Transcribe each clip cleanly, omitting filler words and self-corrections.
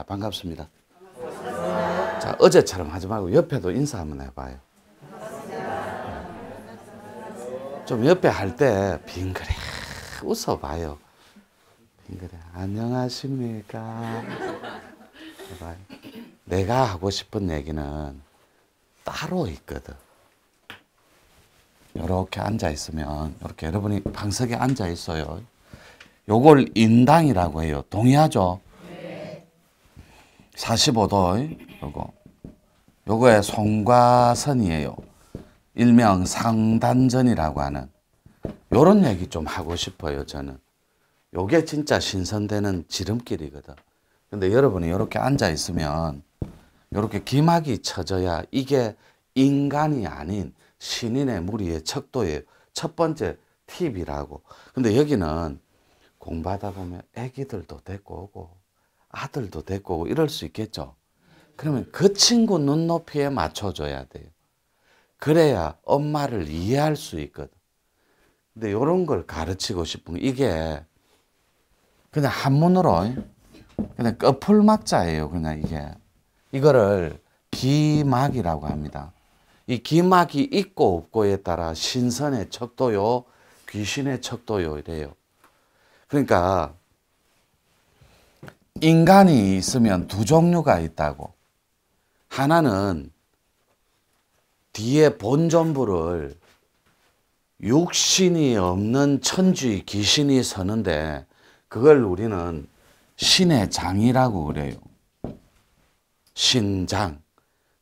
반갑습니다. 자, 어제처럼 하지 말고 옆에도 인사 한번 해봐요. 좀 옆에 할 때 빙그레 웃어봐요. 빙그레 안녕하십니까. 해봐요. 내가 하고 싶은 얘기는 따로 있거든. 이렇게 앉아 있으면, 이렇게 여러분이 방석에 앉아 있어요. 요걸 인당이라고 해요. 동의하죠? 네. 45도, 요거의 송과선이에요. 일명 상단전이라고 하는. 요런 얘기 좀 하고 싶어요, 저는. 요게 진짜 신선되는 지름길이거든. 근데 여러분이 이렇게 앉아 있으면, 이렇게 기막이 쳐져야 이게 인간이 아닌 신인의 무리의 척도예요. 첫 번째 팁이라고. 근데 여기는 공부하다 보면 애기들도 데리고 오고 아들도 데리고 오고 이럴 수 있겠죠. 그러면 그 친구 눈높이에 맞춰줘야 돼요. 그래야 엄마를 이해할 수 있거든. 근데 이런 걸 가르치고 싶은 이게 그냥 한문으로 그냥 꺼풀막자예요. 그냥 이게. 이거를 기막이라고 합니다. 이 기막이 있고 없고에 따라 신선의 척도요, 귀신의 척도요 이래요. 그러니까 인간이 있으면 두 종류가 있다고. 하나는 뒤에 본전부를 육신이 없는 천주의 귀신이 서는데 그걸 우리는 신의 장이라고 그래요. 신장.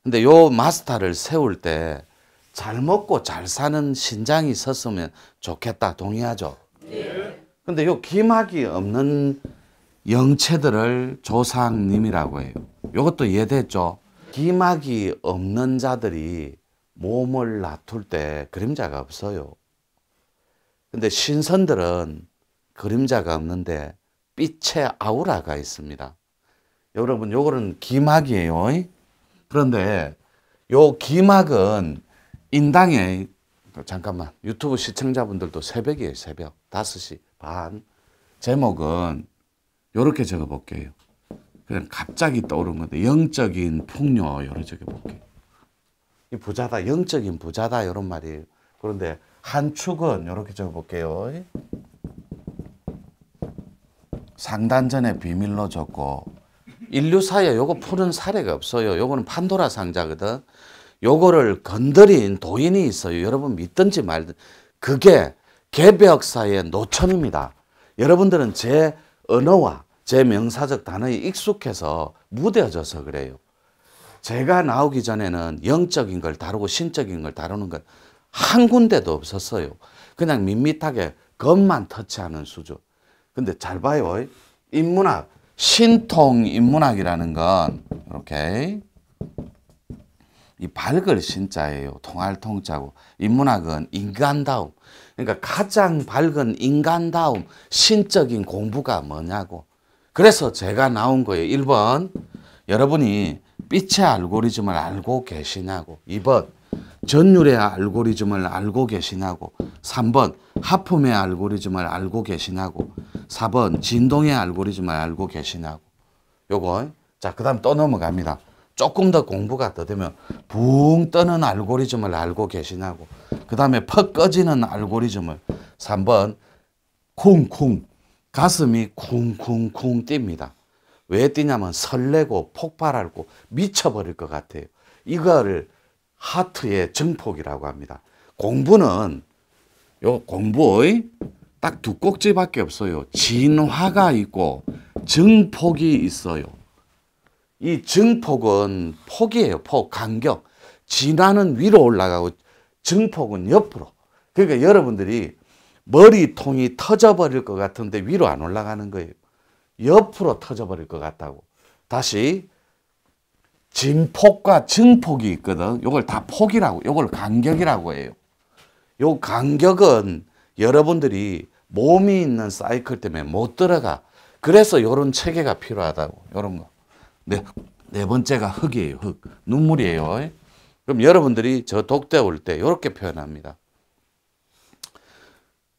근데 요 마스터를 세울 때 잘 먹고 잘 사는 신장이 섰으면 좋겠다. 동의하죠? 네. 근데 요 기막이 없는 영체들을 조상님이라고 해요. 요것도 이해됐죠? 기막이 없는 자들이 몸을 놔둘 때 그림자가 없어요. 근데 신선들은 그림자가 없는데 빛의 아우라가 있습니다. 여러분, 요거는 기막이에요. 그런데 요 기막은 인당에, 잠깐만, 유튜브 시청자분들도 새벽이에요, 새벽. 5시 반. 제목은 요렇게 적어볼게요. 그냥 갑자기 떠오른 건데, 영적인 풍요, 요렇게 적어볼게요. 이 부자다, 영적인 부자다, 이런 말이에요. 그런데 한 축은 요렇게 적어볼게요. 상단전의 비밀로 적고, 인류사에 요거 푸는 사례가 없어요. 요거는 판도라 상자거든. 요거를 건드린 도인이 있어요. 여러분 믿든지 말든. 그게 개벽사의 노천입니다. 여러분들은 제 언어와 제 명사적 단어에 익숙해서 무뎌져서 그래요. 제가 나오기 전에는 영적인 걸 다루고 신적인 걸 다루는 건 한 군데도 없었어요. 그냥 밋밋하게 겉만 터치하는 수준. 근데 잘 봐요. 인문학, 신통 인문학이라는 건 이렇게 이 밝을 신자예요. 통할 통자고. 인문학은 인간다움. 그러니까 가장 밝은 인간다움, 신적인 공부가 뭐냐고. 그래서 제가 나온 거예요. 1번, 여러분이 빛의 알고리즘을 알고 계시냐고. 2번, 전율의 알고리즘을 알고 계시냐고. 3번, 하품의 알고리즘을 알고 계시냐고. 4번, 진동의 알고리즘을 알고 계시냐고. 요거. 자, 그 다음 또 넘어갑니다. 조금 더 공부가 더 되면 붕 뜨는 알고리즘을 알고 계시냐고. 그 다음에 퍽 꺼지는 알고리즘을. 3번, 쿵쿵. 가슴이 쿵쿵쿵 뜁니다. 왜 뛰냐면 설레고 폭발하고 미쳐버릴 것 같아요. 이거를 하트의 증폭이라고 합니다. 공부는 요 공부의 딱 두 꼭지밖에 없어요. 진화가 있고 증폭이 있어요. 이 증폭은 폭이에요. 폭, 간격. 진화는 위로 올라가고 증폭은 옆으로. 그러니까 여러분들이 머리통이 터져버릴 것 같은데 위로 안 올라가는 거예요. 옆으로 터져버릴 것 같다고. 다시 진폭과 증폭이 있거든. 이걸 다 폭이라고, 이걸 간격이라고 해요. 요 간격은 여러분들이 몸이 있는 사이클 때문에 못 들어가. 그래서 이런 체계가 필요하다고. 이런 거. 네 번째가 흙이에요. 흙. 눈물이에요. 그럼 여러분들이 저 독대 올 때 이렇게 표현합니다.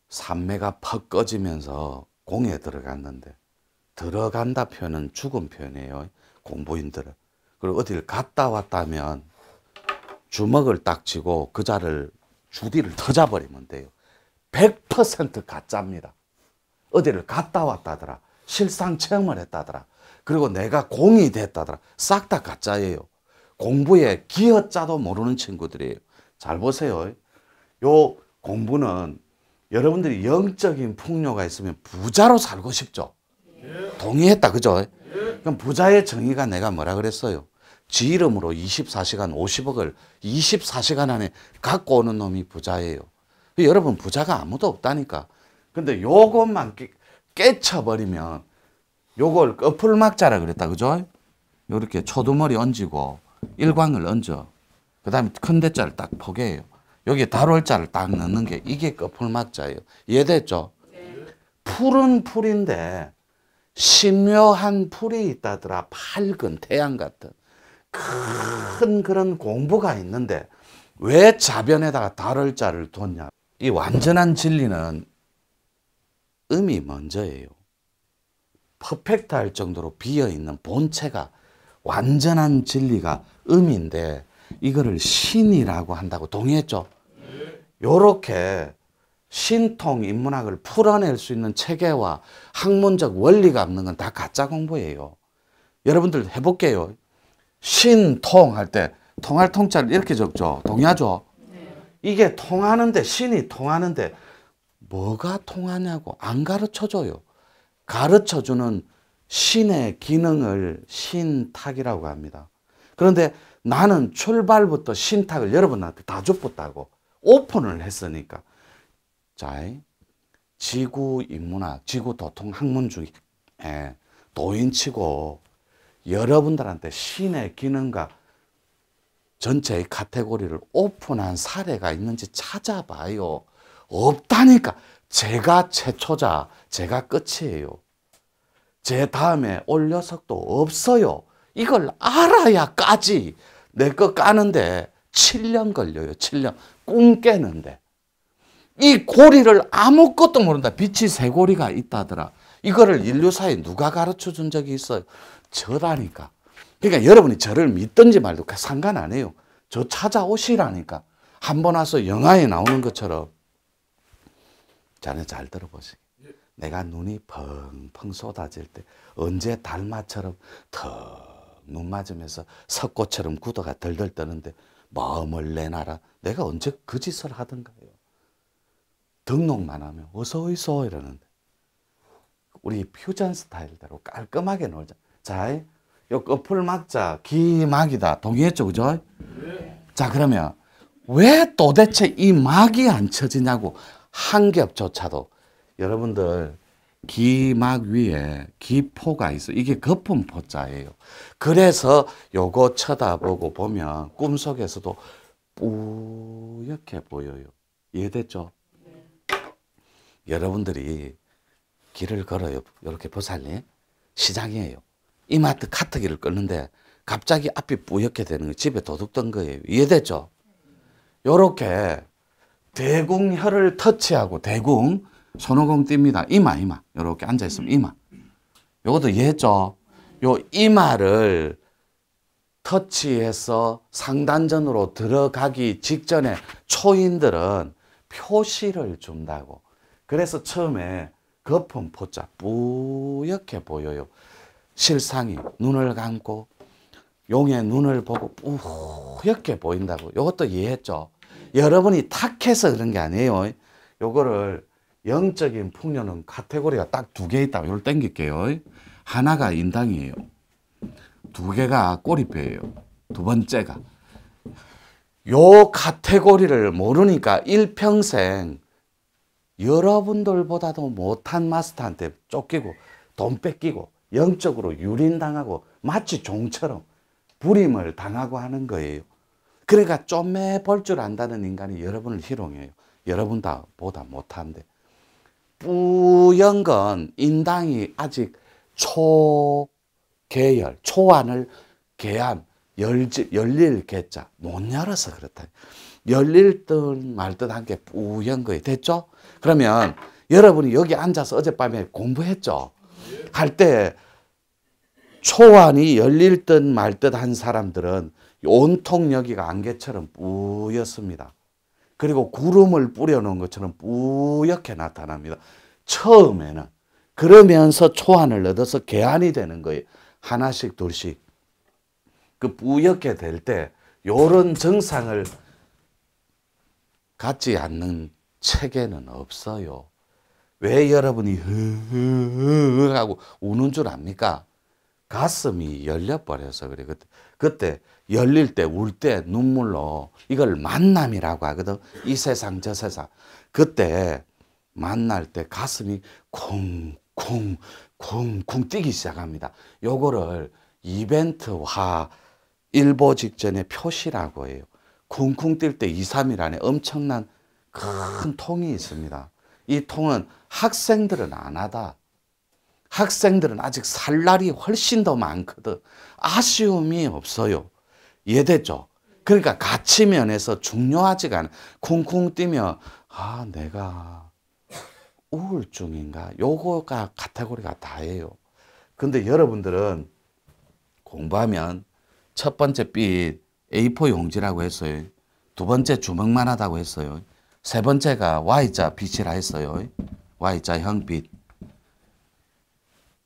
산매가 퍽 꺼지면서 공에 들어갔는데, 들어간다 표현은 죽은 표현이에요. 공부인들은. 그리고 어딜 갔다 왔다면 주먹을 딱 쥐고 그 자를 주디를 터져버리면 돼요. 100% 가짜입니다. 어디를 갔다 왔다더라. 실상 체험을 했다더라. 그리고 내가 공이 됐다더라. 싹 다 가짜예요. 공부에 기어짜도 모르는 친구들이에요. 잘 보세요. 요 공부는 여러분들이 영적인 풍요가 있으면 부자로 살고 싶죠. 동의했다. 그죠? 그럼 부자의 정의가 내가 뭐라 그랬어요? 지 이름으로 24시간 50억을 24시간 안에 갖고 오는 놈이 부자예요. 여러분 부자가 아무도 없다니까. 근데 요것만 깨쳐버리면 요걸 꺼풀막자라 그랬다. 그죠? 요렇게 초두머리 얹고 일광을 얹어. 그 다음에 큰 대자를 딱 포개요. 여기 다롤자를 딱 넣는 게 이게 꺼풀막자예요. 이해됐죠? 네. 풀은 풀인데 신묘한 풀이 있다더라. 밝은 태양 같은 큰 그런 공부가 있는데 왜 자변에다가 다롤자를 뒀냐. 이 완전한 진리는 음이 먼저예요. 퍼펙트할 정도로 비어있는 본체가 완전한 진리가 음인데 이거를 신이라고 한다고 동의했죠? 요렇게 신통 인문학을 풀어낼 수 있는 체계와 학문적 원리가 없는 건 다 가짜 공부예요. 여러분들 해볼게요. 신통 할 때 통할 통자를 이렇게 적죠. 동의하죠? 이게 통하는데 신이 통하는데 뭐가 통하냐고 안 가르쳐줘요. 가르쳐주는 신의 기능을 신탁이라고 합니다. 그런데 나는 출발부터 신탁을 여러분한테 다 줬다고 오픈을 했으니까. 자, 지구 인문학, 지구 도통 학문 중에 도인치고 여러분들한테 신의 기능과 전체의 카테고리를 오픈한 사례가 있는지 찾아봐요. 없다니까. 제가 최초자, 제가 끝이에요. 제 다음에 올 녀석도 없어요. 이걸 알아야 까지. 내 거 까는데 7년 걸려요. 7년. 꿈 깨는데. 이 고리를 아무것도 모른다. 빛이 세 고리가 있다더라. 이거를 인류사에 누가 가르쳐 준 적이 있어요? 저라니까. 그러니까 여러분이 저를 믿든지 말든 상관 안 해요. 저 찾아오시라니까. 한 번 와서 영화에 나오는 것처럼. 자네 잘 들어보시. 내가 눈이 펑펑 쏟아질 때 언제 달마처럼 턱 눈 맞으면서 석고처럼 구더가 덜덜 떠는데 마음을 내놔라. 내가 언제 그 짓을 하던가요. 등록만 하면 어서 오이소 이러는데 우리 퓨전 스타일대로 깔끔하게 놀자. 자, 요 꺼풀막자 기막이다. 동의했죠? 그죠? 네. 자, 그러면 왜 도대체 이 막이 안 쳐지냐고. 한 겹조차도. 여러분들 기막 위에 기포가 있어. 이게 거품포자예요. 그래서 요거 쳐다보고 보면 꿈속에서도 뿌옇게 보여요. 이해됐죠? 네. 여러분들이 길을 걸어요. 이렇게 보살님 시장이에요. 이마트 카트길을 끊는데 갑자기 앞이 뿌옇게 되는 거 집에 도둑 든 거예요. 이해됐죠? 요렇게 대궁혈을 터치하고 대궁 손오공 띱니다. 이마 요렇게 앉아있으면 이마. 요것도 이해했죠? 요 이마를 터치해서 상단전으로 들어가기 직전에 초인들은 표시를 준다고. 그래서 처음에 거품포자 뿌옇게 보여요. 실상이 눈을 감고 용의 눈을 보고 뿌옇게 보인다고. 요것도 이해했죠? 여러분이 탁해서 그런 게 아니에요. 요거를 영적인 풍요는 카테고리가 딱 두 개 있다고. 이걸 땡길게요. 하나가 인당이에요. 두 개가 꼬리뼈예요. 두 번째가. 요 카테고리를 모르니까 일평생 여러분들보다도 못한 마스터한테 쫓기고 돈 뺏기고 영적으로 유린당하고 마치 종처럼 불임을 당하고 하는 거예요. 그러니까 쪼매 볼 줄 안다는 인간이 여러분을 희롱해요. 여러분 보다 못한데. 뿌연 건 인당이 아직 초계열, 초안을 계안, 열릴 개자 못 열어서 그렇다. 열릴 듯 말 듯 한 게 뿌연 거예요. 됐죠? 그러면 여러분이 여기 앉아서 어젯밤에 공부했죠? 할 때 초안이 열릴 듯 말 듯 한 사람들은 온통 여기가 안개처럼 뿌였습니다. 그리고 구름을 뿌려놓은 것처럼 뿌옇게 나타납니다. 처음에는. 그러면서 초안을 얻어서 개안이 되는 거예요. 하나씩 둘씩. 그 뿌옇게 될 때 요런 증상을 갖지 않는 체계는 없어요. 왜 여러분이 흐흐흐 하고 우는 줄 압니까? 가슴이 열려버려서 그래. 그때 열릴 때, 울 때 눈물로 이걸 만남이라고 하거든. 이 세상 저 세상. 그때 만날 때 가슴이 쿵쿵 쿵쿵 뛰기 시작합니다. 요거를 이벤트화 일보 직전의 표시라고 해요. 쿵쿵 뛸 때 2, 3일 안에 엄청난 큰 통이 있습니다. 이 통은 학생들은 안 하다. 학생들은 아직 살 날이 훨씬 더 많거든. 아쉬움이 없어요. 이해됐죠? 그러니까 가치 면에서 중요하지가 않아. 쿵쿵 뛰면 아 내가 우울증인가? 요거가 카테고리가 다예요. 근데 여러분들은 공부하면 첫 번째 빛 A4 용지라고 했어요. 두 번째 주먹만 하다고 했어요. 세 번째가 Y자 빛이라 했어요. Y자 형빛.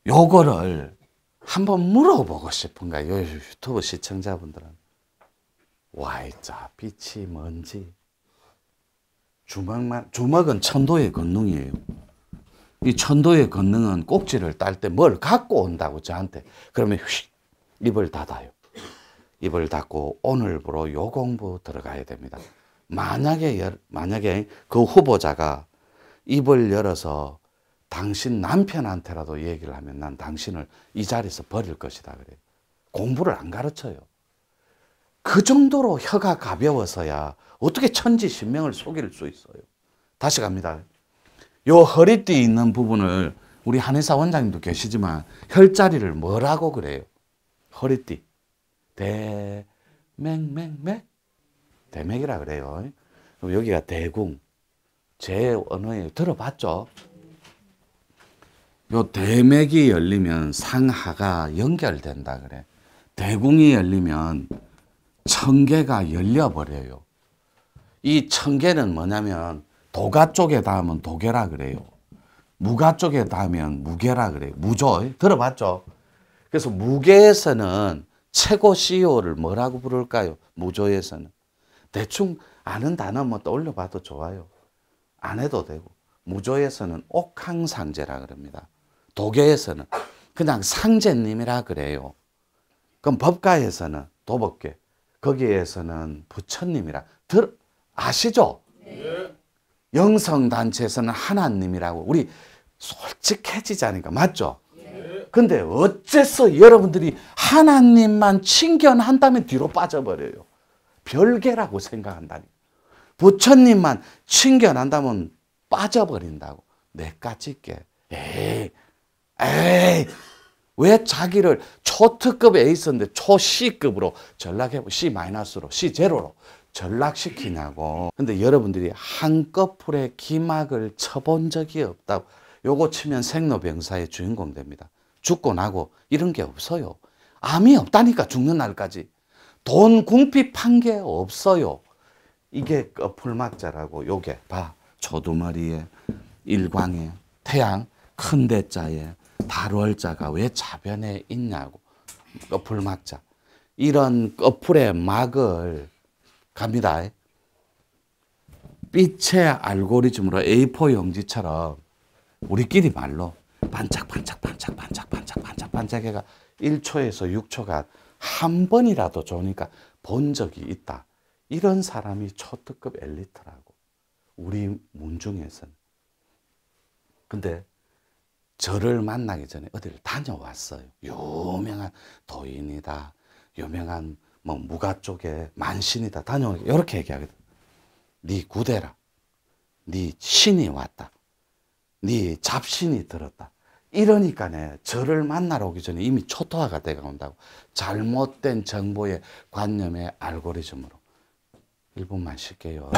요거를 한번 물어보고 싶은가? 요 유튜브 시청자분들은 Y자 빛이 뭔지. 주먹은 천도의 권능이에요. 이 천도의 권능은 꼭지를 딸 때 뭘 갖고 온다고 저한테. 그러면 휙 입을 닫아요. 입을 닫고 오늘부로 요 공부 들어가야 됩니다. 만약에 그 후보자가 입을 열어서 당신 남편한테라도 얘기를 하면 난 당신을 이 자리에서 버릴 것이다 그래요. 공부를 안 가르쳐요. 그 정도로 혀가 가벼워서야 어떻게 천지신명을 속일 수 있어요. 다시 갑니다. 요 허리띠 있는 부분을 우리 한의사 원장님도 계시지만 혈자리를 뭐라고 그래요? 허리띠. 대맥맥맥? 대맥이라 그래요. 그럼 여기가 대궁. 제 언어에 들어봤죠? 요 대맥이 열리면 상하가 연결된다 그래. 대궁이 열리면 청계가 열려버려요. 이 청계는 뭐냐면 도가 쪽에 닿으면 도계라 그래요. 무가 쪽에 닿으면 무계라 그래요. 무죠? 들어봤죠? 그래서 무계에서는 최고 CEO를 뭐라고 부를까요? 무조에서는. 대충 아는 단어 뭐 떠올려 봐도 좋아요. 안 해도 되고. 무조에서는 옥황상제라 그럽니다. 도계에서는 그냥 상제님이라 그래요. 그럼 법가에서는 도법계, 거기에서는 부처님이라 아시죠? 네. 영성단체에서는 하나님이라고. 우리 솔직해지자니까 맞죠? 네. 근데 어째서 여러분들이 하나님만 친견한다면 뒤로 빠져버려요. 별개라고 생각한다니까. 부처님만 친견한다면 빠져버린다고. 내까짓게. 에이, 왜 자기를 초특급 에이스인데 초 C급으로 전락해보고 C-로, C0로 전락시키냐고. 근데 여러분들이 한꺼풀에 기막을 쳐본 적이 없다고. 요거 치면 생로병사의 주인공 됩니다. 죽고 나고 이런 게 없어요. 암이 없다니까 죽는 날까지. 돈 궁핍한 게 없어요. 이게 풀막자라고. 요게 봐. 초두머리에 일광에 태양 큰 대자에 달월자가 왜 자변에 있냐고. 꺼풀막자. 이런 꺼풀의 막을 갑니다. 빛의 알고리즘으로 A4 용지처럼 우리끼리 말로 반짝반짝해가 1초에서 6초가 한 번이라도 좋으니까 본 적이 있다. 이런 사람이 초특급 엘리트라고. 우리 문중에서는. 근데 저를 만나기 전에 어디를 다녀왔어요. 유명한 도인이다. 유명한 뭐 무가 쪽에 만신이다. 다녀오니까 이렇게 얘기하거든. 네 구대라. 네 신이 왔다. 네 잡신이 들었다. 이러니까네 저를 만나러 오기 전에 이미 초토화가 돼가 온다고. 잘못된 정보의 관념의 알고리즘으로. 1분만 쉴게요.